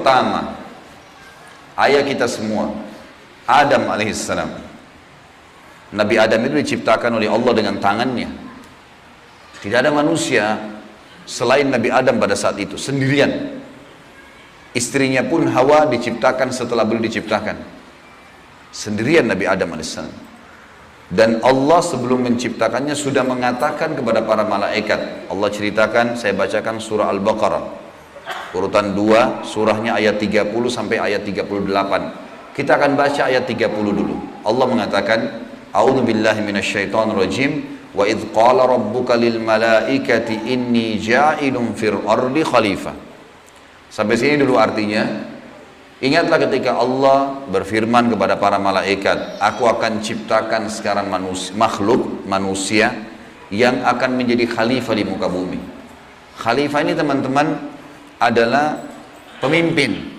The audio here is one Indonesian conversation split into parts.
pertama, ayah kita semua, Adam alaihissalam. Nabi Adam itu diciptakan oleh Allah dengan tangannya. Tidak ada manusia selain Nabi Adam pada saat itu, sendirian. Istrinya pun Hawa diciptakan setelah beliau diciptakan. Sendirian Nabi Adam alaihissalam. Dan Allah sebelum menciptakannya sudah mengatakan kepada para malaikat. Allah ceritakan, saya bacakan surah Al-Baqarah. Urutan 2, surahnya ayat 30 sampai ayat 38. Kita akan baca ayat 30 dulu. Allah mengatakan, A'udzu billahi minasyaitonir rajim. Wa idz qala rabbuka lil malaikati inni ja'ilun fil ardi khalifah. Sampai sini dulu artinya. Ingatlah ketika Allah berfirman kepada para malaikat, aku akan ciptakan sekarang manusia yang akan menjadi khalifah di muka bumi. Khalifah ini teman-teman adalah pemimpin.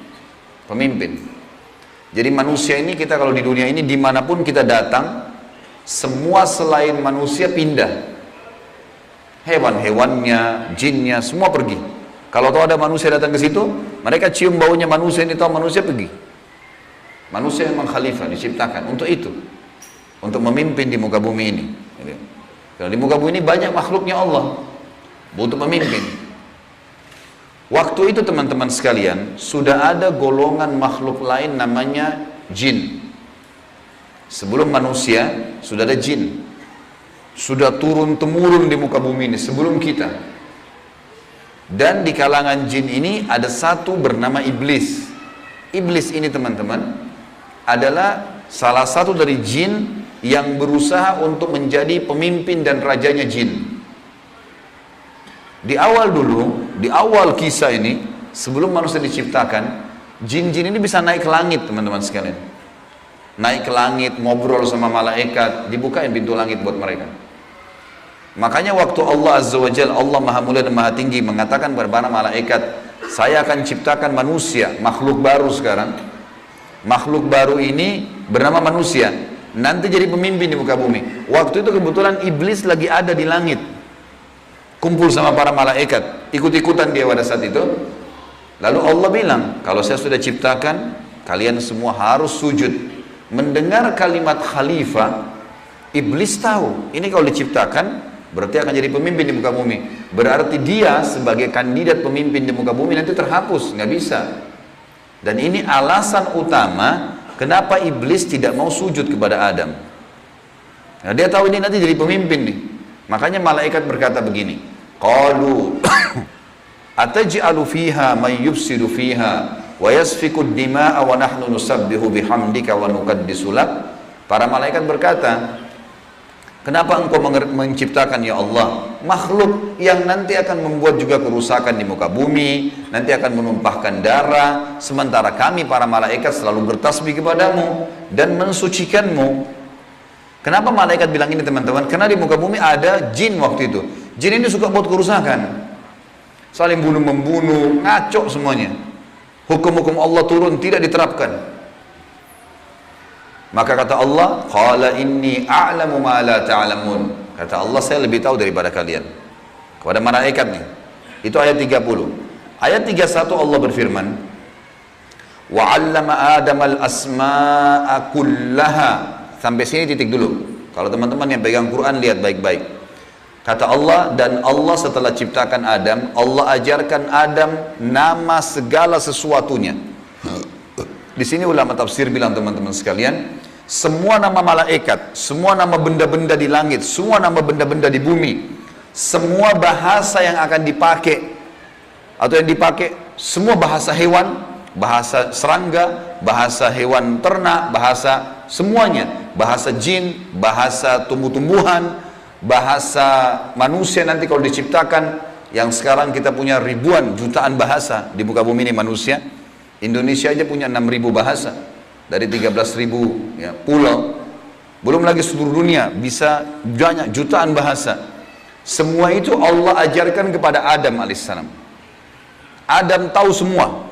Jadi manusia ini, kita kalau di dunia ini dimanapun kita datang, semua selain manusia pindah. Hewan-hewannya, jinnya, semua pergi. Kalau tahu ada manusia datang ke situ, mereka cium baunya manusia ini, tahu manusia pergi. Manusia memang khalifah diciptakan untuk itu, untuk memimpin di muka bumi ini. Kalau di muka bumi ini banyak makhluknya Allah, butuh pemimpin. Waktu itu teman-teman sekalian, sudah ada golongan makhluk lain namanya jin. Sebelum manusia sudah ada jin, sudah turun-temurun di muka bumi ini sebelum kita. Dan di kalangan jin ini ada satu bernama iblis. Iblis ini teman-teman adalah salah satu dari jin yang berusaha untuk menjadi pemimpin dan rajanya jin. Di awal dulu, di awal kisah ini, sebelum manusia diciptakan, jin-jin ini bisa naik ke langit teman-teman sekalian. Naik ke langit, ngobrol sama malaikat, dibukain pintu langit buat mereka. Makanya waktu Allah Azza wa Jalla, Allah Maha Mulia dan Maha Tinggi, mengatakan kepada para malaikat, saya akan ciptakan manusia, makhluk baru sekarang. Makhluk baru ini bernama manusia, nanti jadi pemimpin di muka bumi. Waktu itu kebetulan iblis lagi ada di langit, kumpul sama para malaikat, ikut-ikutan dia pada saat itu. Lalu Allah bilang, kalau saya sudah ciptakan, kalian semua harus sujud. Mendengar kalimat khalifah, iblis tahu, ini kalau diciptakan, berarti akan jadi pemimpin di muka bumi. Berarti dia sebagai kandidat pemimpin di muka bumi nanti terhapus, nggak bisa. Dan ini alasan utama kenapa iblis tidak mau sujud kepada Adam. Nah, dia tahu ini nanti jadi pemimpin nih. Makanya malaikat berkata begini, qalu ataj'alu fiha may yufsidu fiha wa yasfiku ad-dima'a wa nahnu nusabbihu bihamdika wa nuqaddisu lak. Para malaikat berkata, kenapa engkau menciptakan ya Allah makhluk yang nanti akan membuat juga kerusakan di muka bumi, nanti akan menumpahkan darah, sementara kami para malaikat selalu bertasbih kepadamu dan mensucikanmu. Kenapa malaikat bilang ini teman-teman? Karena di muka bumi ada jin waktu itu. Jin ini suka buat kerusakan, saling bunuh-membunuh, ngaco semuanya. Hukum-hukum Allah turun tidak diterapkan. Maka kata Allah, qala inni a'lamu ma la ta'lamun. Kata Allah, saya lebih tahu daripada kalian. Kepada malaikat nih. Itu ayat 30. Ayat 31 Allah berfirman, wa 'allama Adam al-asma'a kullaha. Sampai sini titik dulu. Kalau teman-teman yang pegang Quran lihat baik-baik. Kata Allah, dan Allah setelah ciptakan Adam, Allah ajarkan Adam nama segala sesuatunya. Di sini ulama tafsir bilang teman-teman sekalian, semua nama malaikat, semua nama benda-benda di langit, semua nama benda-benda di bumi, semua bahasa yang akan dipakai atau yang dipakai, semua bahasa hewan, bahasa serangga, bahasa hewan ternak, bahasa semuanya, bahasa jin, bahasa tumbuh-tumbuhan, bahasa manusia nanti kalau diciptakan, yang sekarang kita punya ribuan, jutaan bahasa di muka bumi ini manusia. Indonesia aja punya 6.000 bahasa dari 13.000 ya, pulau. Belum lagi seluruh dunia bisa banyak jutaan bahasa. Semua itu Allah ajarkan kepada Adam alaihissalam. Adam tahu semua.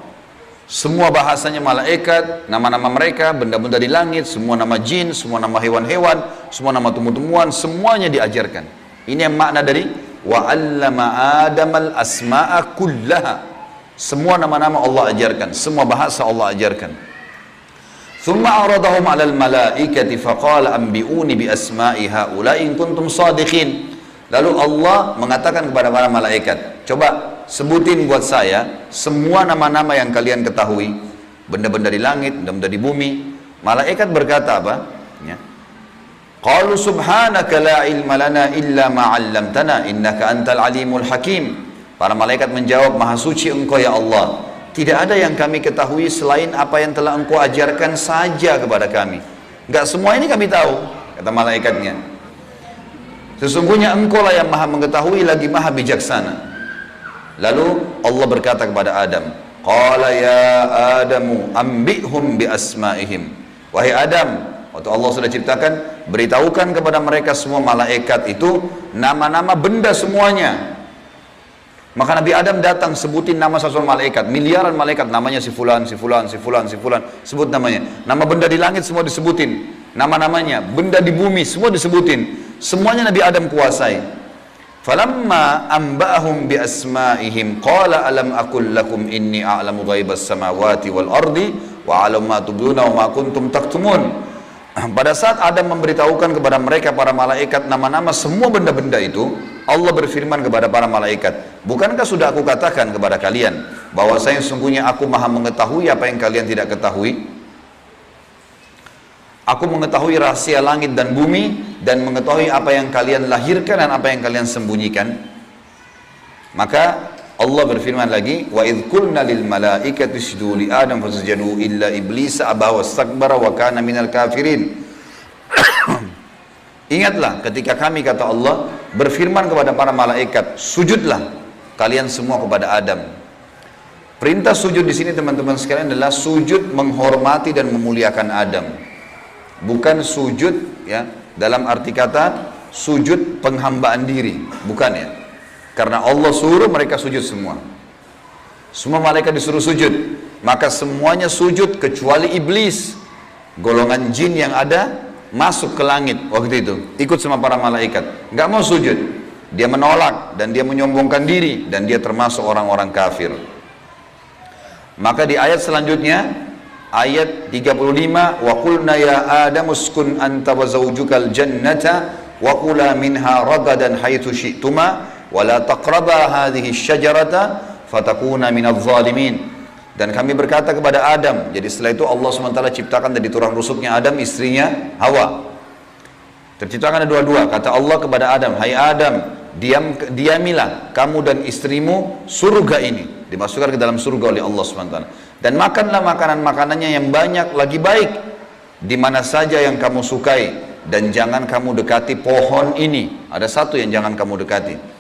Semua bahasanya malaikat, nama-nama mereka, benda-benda di langit, semua nama jin, semua nama hewan-hewan, semua nama tumbuh-tumbuhan, semuanya diajarkan. Ini yang makna dari wa 'allama Adamal asma'a kullaha. Semua nama-nama Allah ajarkan, semua bahasa Allah ajarkan. Thumma aradahum 'alal malaikati faqala anbi'uni bi asma'i haula'i in kuntum shadiqin. Lalu Allah mengatakan kepada para malaikat, coba sebutin buat saya semua nama-nama yang kalian ketahui, benda-benda di langit, benda-benda di bumi. Malaikat berkata apa? Ya. Qalu subhanaka la ilma lana illa ma 'allamtana innaka antal alimul hakim. Para malaikat menjawab, maha suci engkau ya Allah, tidak ada yang kami ketahui selain apa yang telah engkau ajarkan saja kepada kami. Enggak semua ini kami tahu, kata malaikatnya. Sesungguhnya engkau lah yang maha mengetahui lagi maha bijaksana. Lalu Allah berkata kepada Adam, qala ya Adamu ambihum bi asma'ihim. Wahai Adam, waktu Allah sudah ciptakan, beritahukan kepada mereka semua malaikat itu nama-nama benda semuanya. Maka Nabi Adam datang sebutin nama satu malaikat, miliaran malaikat, namanya si fulan, si fulan, si fulan, si fulan, sebut namanya. Nama benda di langit semua disebutin, nama-namanya, benda di bumi semua disebutin. Semuanya Nabi Adam kuasai. Falamma amba'ahum bi asma'ihim qala alam aqul lakum inni a'lamu ghaibas samawati wal ardi wa a'lamu ma tubduna wa ma kuntum taktumun. Pada saat Adam memberitahukan kepada mereka para malaikat nama-nama semua benda-benda itu, Allah berfirman kepada para malaikat, bukankah sudah aku katakan kepada kalian bahwasanya sungguhnya aku maha mengetahui apa yang kalian tidak ketahui? Aku mengetahui rahasia langit dan bumi dan mengetahui apa yang kalian lahirkan dan apa yang kalian sembunyikan. Maka Allah berfirman lagi, wa idh qulna lil malaikati isjudu li Adam fasajadu illa iblis aba wastakbara wa kana minal kafirin. Ingatlah ketika kami, kata Allah, berfirman kepada para malaikat, sujudlah kalian semua kepada Adam. Perintah sujud di sini teman-teman sekalian adalah sujud menghormati dan memuliakan Adam. Bukan sujud ya dalam arti kata sujud penghambaan diri, bukan ya. Karena Allah suruh mereka sujud semua. Semua malaikat disuruh sujud. Maka semuanya sujud kecuali iblis. Golongan jin yang ada masuk ke langit waktu itu. Ikut sama para malaikat. Nggak mau sujud. Dia menolak dan dia menyombongkan diri. Dan dia termasuk orang-orang kafir. Maka di ayat selanjutnya, ayat 35, wa qulna ya Adam uskun anta wa zawjukal jannata wa kula minha ragadan haitsu syi'tuma wala taqraba hadhihi syajarata fatakuna minadh dhalimin. Dan kami berkata kepada Adam, jadi setelah itu Allah SWT ciptakan dari tulang rusuknya Adam istrinya Hawa. Terciptakan ada dua-dua. Kata Allah kepada Adam, hai Adam, diamilah kamu dan istrimu surga ini, dimasukkan ke dalam surga oleh Allah SWT. Dan makanlah makanan-makanannya yang banyak lagi baik di mana saja yang kamu sukai, dan jangan kamu dekati pohon ini. Ada satu yang jangan kamu dekati.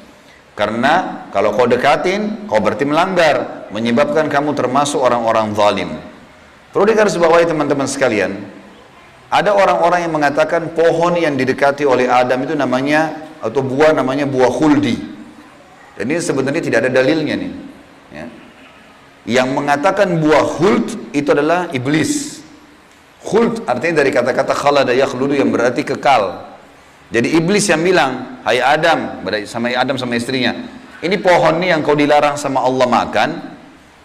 Karena kalau kau dekatin, kau berarti melanggar, menyebabkan kamu termasuk orang-orang zalim. Perlu digarisbawahi teman-teman sekalian, ada orang-orang yang mengatakan pohon yang didekati oleh Adam itu namanya, atau buah namanya buah khuldi. Dan ini sebenarnya tidak ada dalilnya nih. Ya. Yang mengatakan buah khuld itu adalah iblis. Khuld artinya dari kata-kata khalada yakhludu yang berarti kekal. Jadi iblis yang bilang, hai Adam, sama istrinya, ini pohon nih yang kau dilarang sama Allah makan.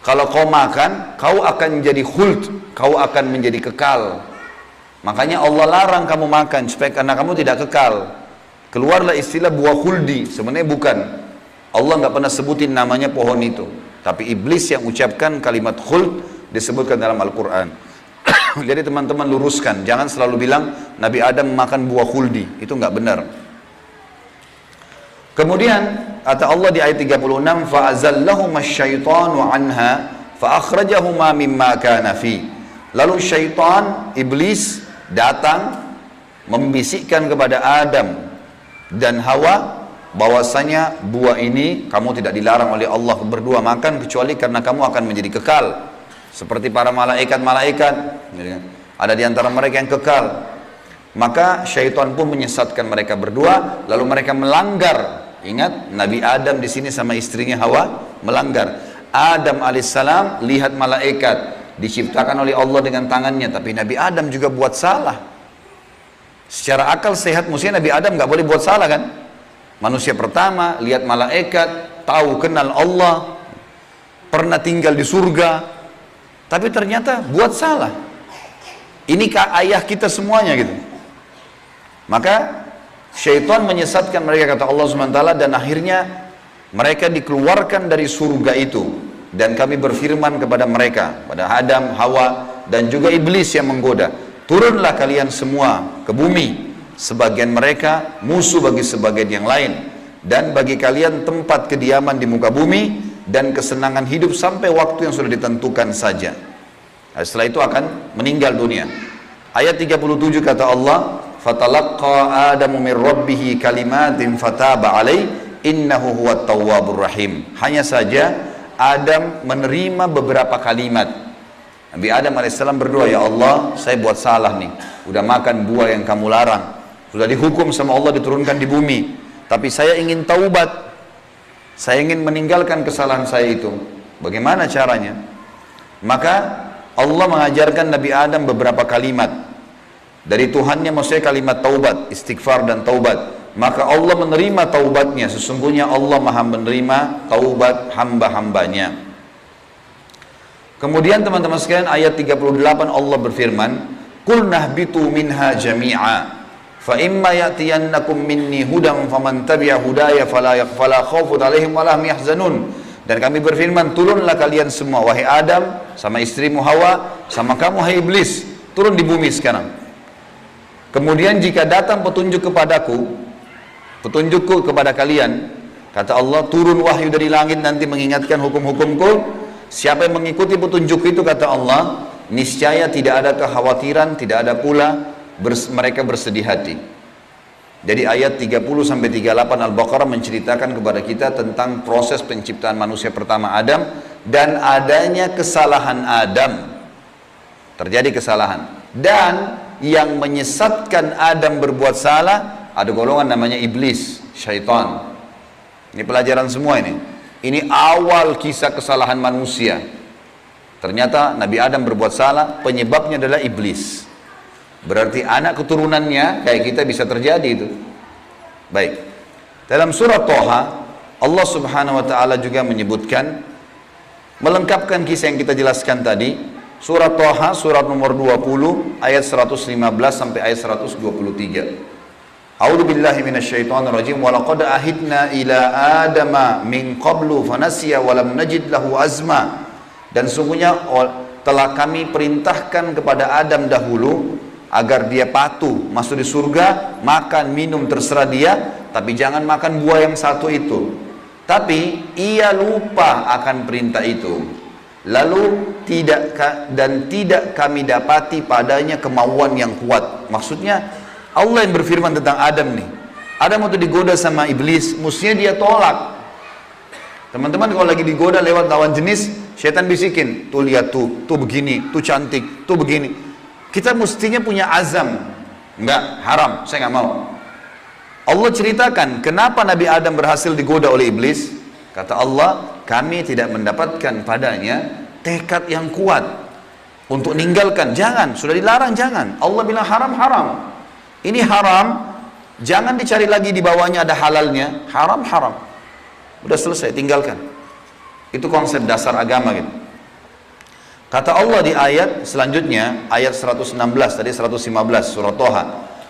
Kalau kau makan, kau akan menjadi khuld, kau akan menjadi kekal. Makanya Allah larang kamu makan supaya karena kamu tidak kekal. Keluarlah istilah buah khuldi. Sebenarnya bukan. Allah nggak pernah sebutin namanya pohon itu. Tapi iblis yang ucapkan kalimat khuld disebutkan dalam Al-Quran. Jadi teman-teman luruskan, jangan selalu bilang Nabi Adam makan buah khuldi, itu nggak benar. Kemudian kata Allah di ayat 36, fa'azallahuma syaitanu anha fa'akhrajahuma mimma kana fi. Lalu syaitan, iblis datang membisikkan kepada Adam dan Hawa bahwasanya buah ini kamu tidak dilarang oleh Allah berdua makan kecuali karena kamu akan menjadi kekal. Seperti para malaikat-malaikat, ada di antara mereka yang kekal. Maka syaitan pun menyesatkan mereka berdua, lalu mereka melanggar. Ingat, Nabi Adam di sini sama istrinya Hawa melanggar. Adam alaihissalam lihat malaikat diciptakan oleh Allah dengan tangannya, tapi Nabi Adam juga buat salah. Secara akal sehat mestinya Nabi Adam nggak boleh buat salah kan? Manusia pertama lihat malaikat, tahu kenal Allah. pernah tinggal di surga, tapi ternyata buat salah. Ini ayah kita semuanya gitu. Maka syaitan menyesatkan mereka, kata Allah SWT, dan akhirnya mereka dikeluarkan dari surga itu. Dan kami berfirman kepada mereka, pada Adam, Hawa, dan juga iblis yang menggoda, turunlah kalian semua ke bumi, sebagian mereka musuh bagi sebagian yang lain, dan bagi kalian tempat kediaman di muka bumi dan kesenangan hidup sampai waktu yang sudah ditentukan saja. Nah, setelah itu akan meninggal dunia. Ayat 37 kata Allah, fatalaqqa adamu min rabbih kalimatin fataba alaih innahu huwat tawwabur rahim. Hanya saja Adam menerima beberapa kalimat. Nabi Adam alaihissalam berdoa, ya Allah, saya buat salah nih, udah makan buah yang kamu larang, sudah dihukum sama Allah diturunkan di bumi, tapi saya ingin taubat, saya ingin meninggalkan kesalahan saya itu. Bagaimana caranya? Maka Allah mengajarkan Nabi Adam beberapa kalimat dari Tuhannya, maksudnya kalimat taubat, istighfar dan taubat. Maka Allah menerima taubatnya. Sesungguhnya Allah maha menerima taubat hamba-hambanya. Kemudian teman-teman sekalian, ayat 38 Allah berfirman, Qul nahbitu minha jami'a fa imma ya'tiyannakum minni hudan faman tabi'a hudaya fala khawfun 'alaihim wa la hum yahzanun. Dan kami berfirman, turunlah kalian semua, wahai Adam, sama istrimu Hawa, sama kamu hai iblis, turun di bumi sekarang. Kemudian jika datang petunjuk kepadaku, petunjukku kepada kalian, kata Allah, turun wahyu dari langit nanti mengingatkan hukum-hukumku. Siapa yang mengikuti petunjuk itu, kata Allah, niscaya tidak ada kekhawatiran, tidak ada pula mereka bersedih hati. Jadi ayat 30-38 Al-Baqarah menceritakan kepada kita tentang proses penciptaan manusia pertama Adam dan adanya kesalahan Adam. Terjadi kesalahan. Dan yang menyesatkan Adam berbuat salah, ada golongan namanya iblis, syaitan. Ini pelajaran semua ini. Ini awal kisah kesalahan manusia. Ternyata Nabi Adam berbuat salah, penyebabnya adalah iblis. Berarti anak keturunannya kayak kita bisa terjadi itu. Baik. Dalam surat Toha, Allah Subhanahu wa taala juga menyebutkan, melengkapkan kisah yang kita jelaskan tadi. Surat Toha, surat nomor 20, ayat 115 sampai ayat 123. A'udzu billahi minasyaitonir rajim wa laqad ahidna ila adama min qablu fanasiya wa lam najid lahu azma. Dan sungguhnya telah kami perintahkan kepada Adam dahulu agar dia patuh masuk di surga, makan minum terserah dia, tapi jangan makan buah yang satu itu. Tapi ia lupa akan perintah itu. Lalu tidak kami dapati padanya kemauan yang kuat. Maksudnya Allah yang berfirman tentang Adam nih. Adam waktu digoda sama iblis, mestinya dia tolak. Teman-teman kalau lagi digoda lewat lawan jenis, syaitan bisikin, tuh lihat tuh begini, tuh cantik, tuh begini. Kita mestinya punya azam. Enggak, haram, saya nggak mau. Allah ceritakan kenapa Nabi Adam berhasil digoda oleh iblis. Kata Allah, kami tidak mendapatkan padanya tekad yang kuat untuk meninggalkan. Jangan, sudah dilarang jangan. Allah bilang haram, haram. Ini haram, jangan dicari lagi di bawahnya ada halalnya. Haram, haram. Udah selesai, tinggalkan. Itu konsep dasar agama gitu. Kata Allah di ayat selanjutnya, ayat 116 tadi 115 surat Toha.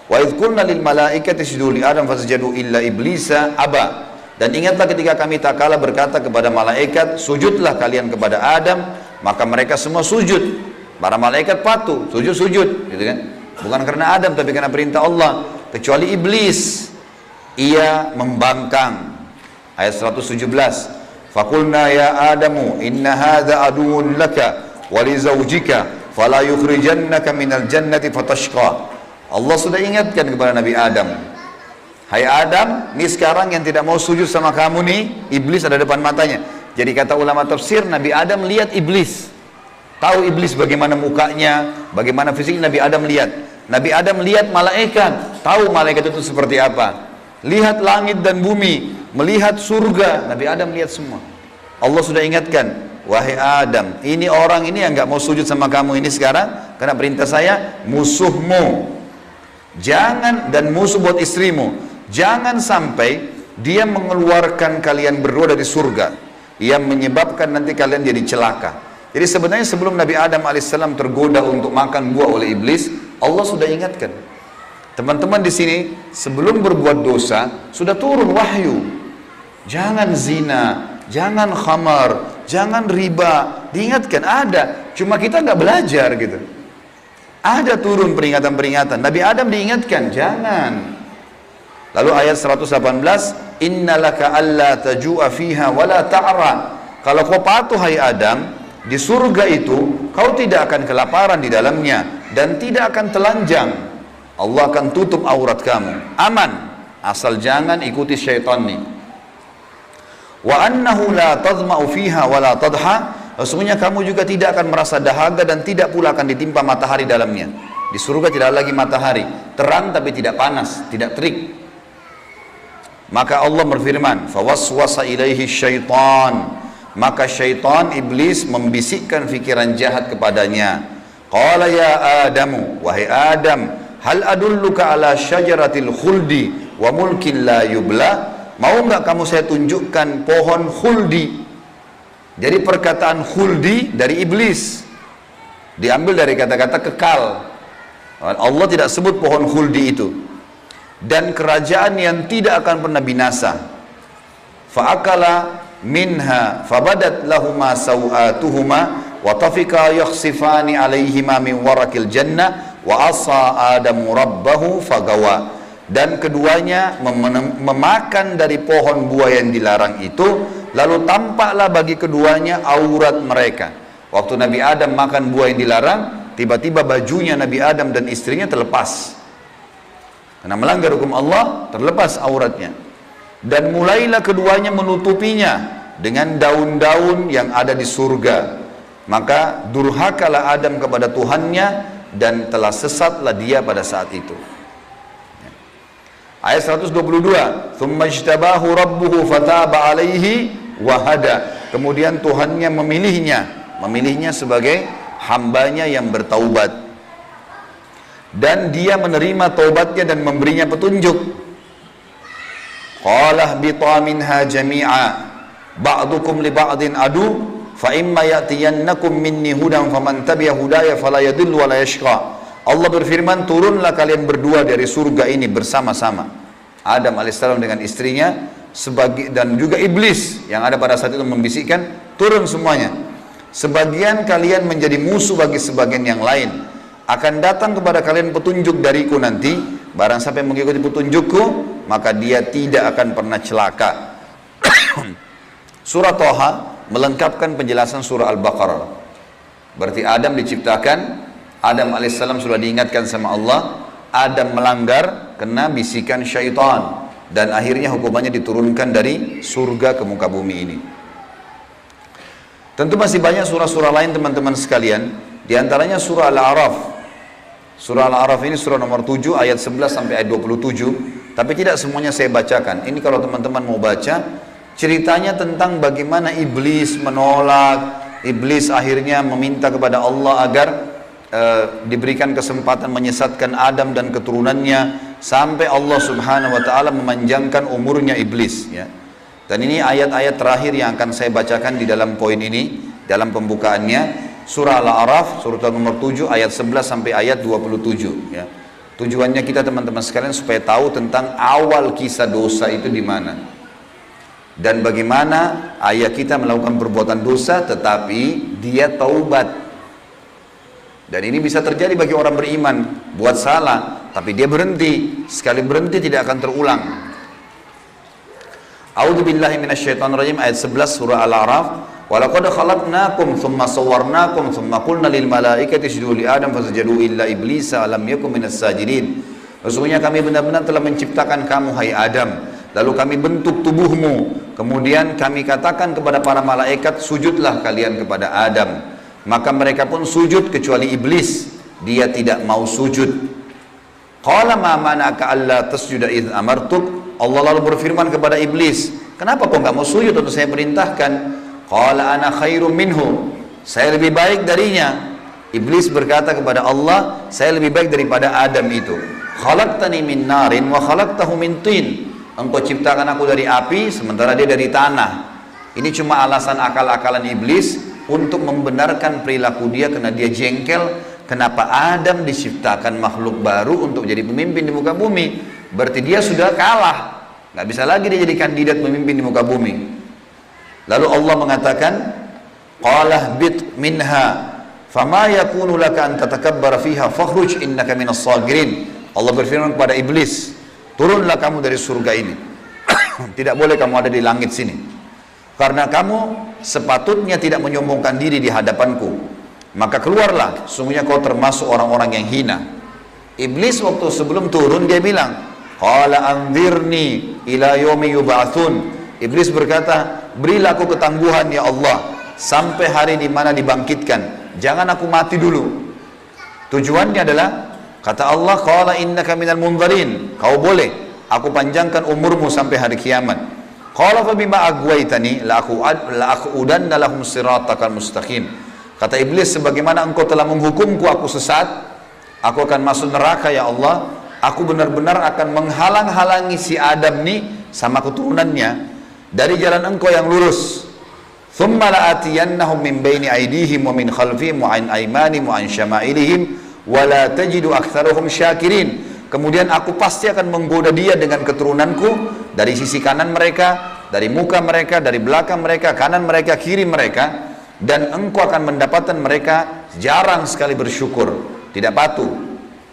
Wa idh qulna lil malaikati isjudu li Adam fasajadu illa iblisa aba. Dan ingatlah ketika kami tak kala berkata kepada malaikat, sujudlah kalian kepada Adam, maka mereka semua sujud. Para malaikat patuh, sujud, gitu kan? Bukan karena Adam, tapi karena perintah Allah. Kecuali iblis, ia membangkang. Ayat 117. Faqulna ya Adamu inna hadza aduwwun laka wa li zawjika fala yukhrijannaka minal jannati fatashqa. Allah sudah ingatkan kepada Nabi Adam. Hai Adam, ini sekarang yang tidak mau sujud sama kamu nih, iblis ada depan matanya. Jadi kata ulama tafsir, Nabi Adam lihat iblis. Tahu iblis bagaimana mukanya, bagaimana fisiknya, Nabi Adam lihat. Nabi Adam lihat malaikat, tahu malaikat itu seperti apa. Lihat langit dan bumi, melihat surga, Nabi Adam lihat semua. Allah sudah ingatkan, wahai Adam, ini orang ini yang nggak mau sujud sama kamu ini sekarang, karena perintah saya, musuhmu. Jangan, dan musuh buat istrimu. Jangan sampai dia mengeluarkan kalian berdua dari surga. yang menyebabkan nanti kalian jadi celaka. Jadi sebenarnya sebelum Nabi Adam alaihissalam tergoda untuk makan buah oleh iblis, Allah sudah ingatkan. Teman-teman di sini sebelum berbuat dosa sudah turun wahyu. Jangan zina, jangan khamar, jangan riba. Diingatkan ada, cuma kita nggak belajar gitu. Ada turun peringatan-peringatan. Nabi Adam diingatkan, jangan. Lalu ayat 118, innalaka alla taju'a fiha wala ta'ra. Kalau kau patuh hai Adam, di surga itu kau tidak akan kelaparan di dalamnya dan tidak akan telanjang. Allah akan tutup aurat kamu. Aman, asal jangan ikuti syaitan nih. Wa annahu la tadma'u fiha wala tadha. Sesungguhnya kamu juga tidak akan merasa dahaga dan tidak pula akan ditimpa matahari dalamnya. Di surga tidak ada lagi matahari, terang tapi tidak panas, tidak terik. Maka Allah berfirman, fawaswasa ilaihi syaitan. Maka syaitan, iblis membisikkan fikiran jahat kepadanya. Qala ya Adamu, wahai Adam, hal adulluka ala syajaratil khuldi wa mulkin la yubla. Mau nggak kamu saya tunjukkan pohon khuldi? Jadi perkataan khuldi dari iblis, diambil dari kata-kata kekal. Allah tidak sebut pohon khuldi itu. Dan kerajaan yang tidak akan pernah binasa. Fa'akala minha fabadat lahuma sawatuhuma wa tafika yakhsifani alaihima min warakil jannah wa asa adamu rabbahu fagawa. Dan keduanya memakan dari pohon buah yang dilarang itu, lalu tampaklah bagi keduanya aurat mereka. Waktu Nabi Adam makan buah yang dilarang, tiba-tiba bajunya Nabi Adam dan istrinya terlepas. Karena melanggar hukum Allah, terlepas auratnya. Dan mulailah keduanya menutupinya dengan daun-daun yang ada di surga. Maka durhakalah Adam kepada Tuhannya dan telah sesatlah dia pada saat itu. Ayat 122, "Tsumma ijtabahu rabbuhu fataba 'alaihi wa hada." Kemudian Tuhannya memilihnya sebagai hambanya yang bertaubat. Dan dia menerima taubatnya dan memberinya petunjuk. Qala bita minha jami'a ba'dukum li ba'din adu fa imma ya'tiyannakum minni hudan faman tabi'a hudaya fala yadhillu wa la yashqa. Allah berfirman, turunlah kalian berdua dari surga ini bersama-sama. Adam alaihissalam dengan istrinya dan juga iblis yang ada pada saat itu membisikkan, turun semuanya. Sebagian kalian menjadi musuh bagi sebagian yang lain. Akan datang kepada kalian petunjuk dariku nanti. Barang siapa yang mengikuti petunjukku, maka dia tidak akan pernah celaka. Surah Thaha melengkapkan penjelasan surah Al-Baqarah. Berarti Adam diciptakan, Adam alaihissalam sudah diingatkan sama Allah, Adam melanggar kena bisikan syaitan dan akhirnya hukumannya diturunkan dari surga ke muka bumi ini. Tentu masih banyak surah-surah lain teman-teman sekalian, diantaranya surah Al-A'raf. Surah Al-A'raf ini surah nomor 7 ayat 11 sampai ayat 27, tapi tidak semuanya saya bacakan. Ini kalau teman-teman mau baca, ceritanya tentang bagaimana iblis menolak, iblis akhirnya meminta kepada Allah agar diberikan kesempatan menyesatkan Adam dan keturunannya sampai Allah subhanahu wa ta'ala memanjangkan umurnya iblis ya. Dan ini ayat-ayat terakhir yang akan saya bacakan di dalam poin ini, dalam pembukaannya, surah Al-A'raf surah nomor 7 ayat 11 sampai ayat 27 ya. Tujuannya kita teman-teman sekalian supaya tahu tentang awal kisah dosa itu di mana dan bagaimana ayah kita melakukan perbuatan dosa tetapi dia taubat. Dan ini bisa terjadi bagi orang beriman, buat salah, tapi dia berhenti. Sekali berhenti tidak akan terulang. A'udzubillahi minasyaitonirrajim ayat 11 surah Al-A'raf. Wa laqad khalaqnakum tsumma sawwarnakum tsumma qulna lil malaikati isjudu li Adam fasajadu illa iblisa lam yakun minas sajidin. Sesungguhnya kami benar-benar telah menciptakan kamu hai Adam, lalu kami bentuk tubuhmu, kemudian kami katakan kepada para malaikat, sujudlah kalian kepada Adam. Maka mereka pun sujud kecuali iblis, dia tidak mau sujud. Qala ma mana'aka alla tasjuda idh amartuk. Allah lalu berfirman kepada iblis, kenapa kau enggak mau sujud waktu saya perintahkan? Qala ana khairum minhu. Saya lebih baik darinya. Iblis berkata kepada Allah, saya lebih baik daripada Adam itu. Khalaqtani min narin wa khalaqtahu min tin. Engkau ciptakan aku dari api sementara dia dari tanah. Ini cuma alasan akal-akalan iblis untuk membenarkan perilaku dia karena dia jengkel. Kenapa Adam diciptakan makhluk baru untuk jadi pemimpin di muka bumi? Berarti dia sudah kalah, nggak bisa lagi dia jadi kandidat pemimpin di muka bumi. Lalu Allah mengatakan, qala bit minha fama yakunu laka an tatakabbara fiha fakhruj innaka minas sagirin. Allah berfirman kepada iblis, turunlah kamu dari surga ini. Tidak boleh kamu ada di langit sini, karena kamu sepatutnya tidak menyombongkan diri di hadapanku. Maka keluarlah, sungguhnya kau termasuk orang-orang yang hina. Iblis waktu sebelum turun dia bilang, qala anzirni ila yaumi yub'atsun. Iblis berkata, berilah aku ketangguhan ya Allah sampai hari di mana dibangkitkan. Jangan aku mati dulu. Tujuannya adalah, kata Allah, qala innaka minal munzarin. Kau boleh aku panjangkan umurmu sampai hari kiamat. Qala fa bima aghwaytani la aqudanna lahum siratakal mustaqim. Kata iblis, sebagaimana engkau telah menghukumku aku sesat, aku akan masuk neraka ya Allah. Aku benar-benar akan menghalang-halangi si Adam nih sama keturunannya dari jalan engkau yang lurus. Thumma la'atiyannahum min baini aydihim wa min khalfihim wa an aymanihim wa an syama'ilihim wa la tajidu aktsarahum syakirin. Kemudian aku pasti akan menggoda dia dengan keturunanku dari sisi kanan mereka, dari muka mereka, dari belakang mereka, kanan mereka, kiri mereka, dan engkau akan mendapatkan mereka jarang sekali bersyukur, tidak patuh.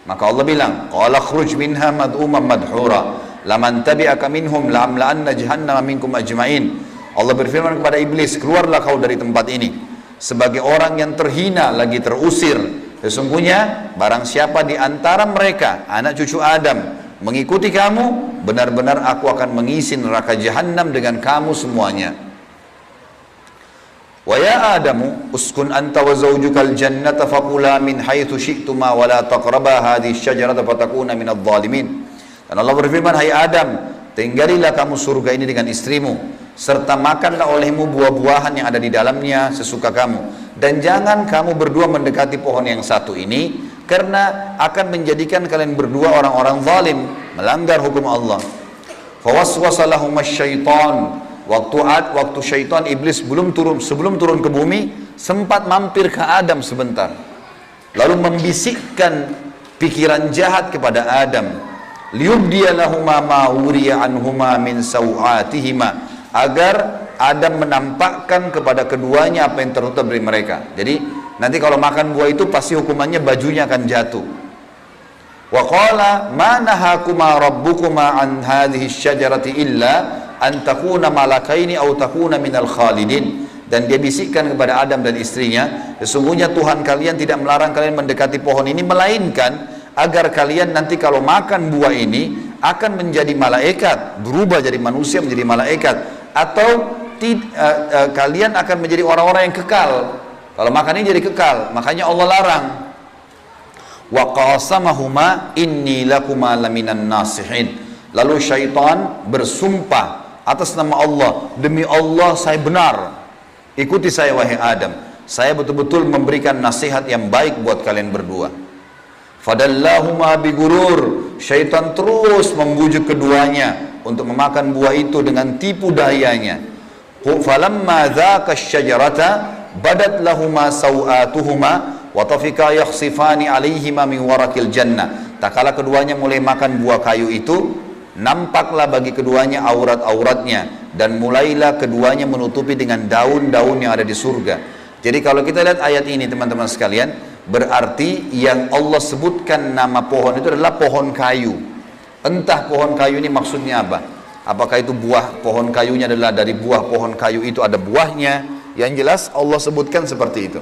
Maka Allah bilang, qala khruj minha mad'uman madhura laman tabi'aka minhum la'amla'anna jahannama minkum ajma'in. Allah berfirman kepada iblis, keluarlah kau dari tempat ini sebagai orang yang terhina lagi terusir. Sesungguhnya barang siapa di antara mereka anak cucu Adam mengikuti kamu, benar-benar aku akan mengisi neraka jahanam dengan kamu semuanya. Wa ya Adamu uskun anta wa zawjukal jannata faqula min haitsu syi'tuma wa la taqraba hadhihi syajarata fatakuna minadh dhalimin. Dan Allah berfirman, hai Adam, tinggalilah kamu surga ini dengan istrimu, serta makanlah olehmu buah-buahan yang ada di dalamnya sesuka kamu, dan jangan kamu berdua mendekati pohon yang satu ini, karena akan menjadikan kalian berdua orang-orang zalim, melanggar hukum Allah. Fawaswasa lahum asy-syaitan. Waktu syaitan iblis sebelum turun ke bumi, sempat mampir ke Adam sebentar, lalu membisikkan pikiran jahat kepada Adam, liyubdiya lahuma ma wuriya anhuma min sawatihima, agar Adam menampakkan kepada keduanya apa yang tertutup dari mereka. Jadi nanti kalau makan buah itu pasti hukumannya bajunya akan jatuh. Wa qala ma nahakuma rabbukuma an hadhihi syajarati illa an takuna malakaini aw takuna minal khalidin. Dan dia bisikkan kepada Adam dan istrinya, sesungguhnya Tuhan kalian tidak melarang kalian mendekati pohon ini, melainkan agar kalian nanti kalau makan buah ini akan menjadi malaikat, berubah jadi manusia menjadi malaikat, atau kalian akan menjadi orang-orang yang kekal. Kalau makan ini jadi kekal, makanya Allah larang. Wa qasamahuma inni lakuma laminan nasihin. Lalu syaitan bersumpah atas nama Allah, demi Allah saya benar, ikuti saya wahai Adam, saya betul-betul memberikan nasihat yang baik buat kalian berdua. Fadallahuma bigurur. Syaitan terus membujuk keduanya untuk memakan buah itu dengan tipu dayanya. Falamma dzaka asy-syajarata badat lahuma sawatuhuma wa tafika yakhsifani alaihima min warakil jannah. Tak kala keduanya mulai makan buah kayu itu, nampaklah bagi keduanya aurat-auratnya, dan mulailah keduanya menutupi dengan daun-daun yang ada di surga. Jadi kalau kita lihat ayat ini teman-teman sekalian, berarti yang Allah sebutkan nama pohon itu adalah pohon kayu. Entah pohon kayu ini maksudnya apa? Apakah itu buah pohon kayunya adalah dari buah pohon kayu itu ada buahnya? Yang jelas Allah sebutkan seperti itu.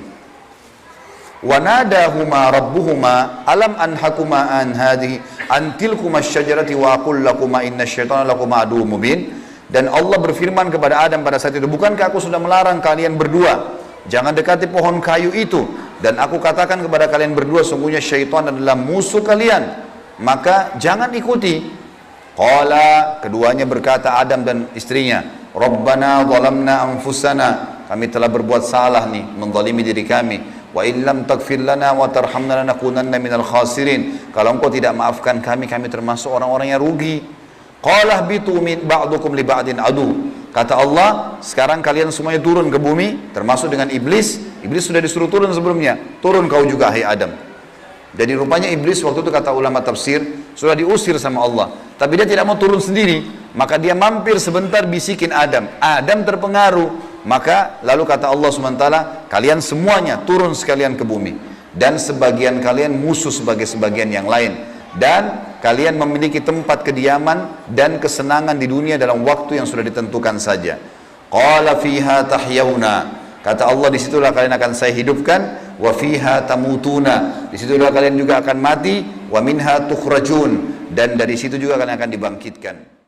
Wa nadahuma rabbuhuma alam anhakuma an hadhihi an tilkuma asy-syajarati wa aqul lakuma innasyaitonal lakuma aduwwum mubin. Dan Allah berfirman kepada Adam pada saat itu, bukankah aku sudah melarang kalian berdua jangan dekati pohon kayu itu, dan aku katakan kepada kalian berdua sungguhnya syaitan adalah musuh kalian, maka jangan ikuti. Qala, keduanya berkata Adam dan istrinya, Rabbana zalamna anfusana, kami telah berbuat salah nih, menzalimi diri kami. Wa illam taghfir lana wa tarhamna lanakunanna minal khasirin. Kalau engkau tidak maafkan kami, kami termasuk orang-orang yang rugi. Qala bitu min ba'dukum li ba'din adu. Kata Allah, sekarang kalian semuanya turun ke bumi, termasuk dengan iblis. Iblis sudah disuruh turun sebelumnya. Turun kau juga, hai Adam. Jadi rupanya iblis waktu itu kata ulama tafsir, sudah diusir sama Allah. Tapi dia tidak mau turun sendiri. Maka dia mampir sebentar bisikin Adam. Adam terpengaruh. Maka lalu kata Allah SWT, kalian semuanya turun sekalian ke bumi. Dan sebagian kalian musuh sebagai sebagian yang lain. Dan kalian memiliki tempat kediaman dan kesenangan di dunia dalam waktu yang sudah ditentukan saja. Qala fiha tahyawna. Kata Allah, disitulah kalian akan saya hidupkan. Wa fiha tamutuna. Disitulah kalian juga akan mati. Wa minha tukhrajun. Dan dari situ juga kalian akan dibangkitkan.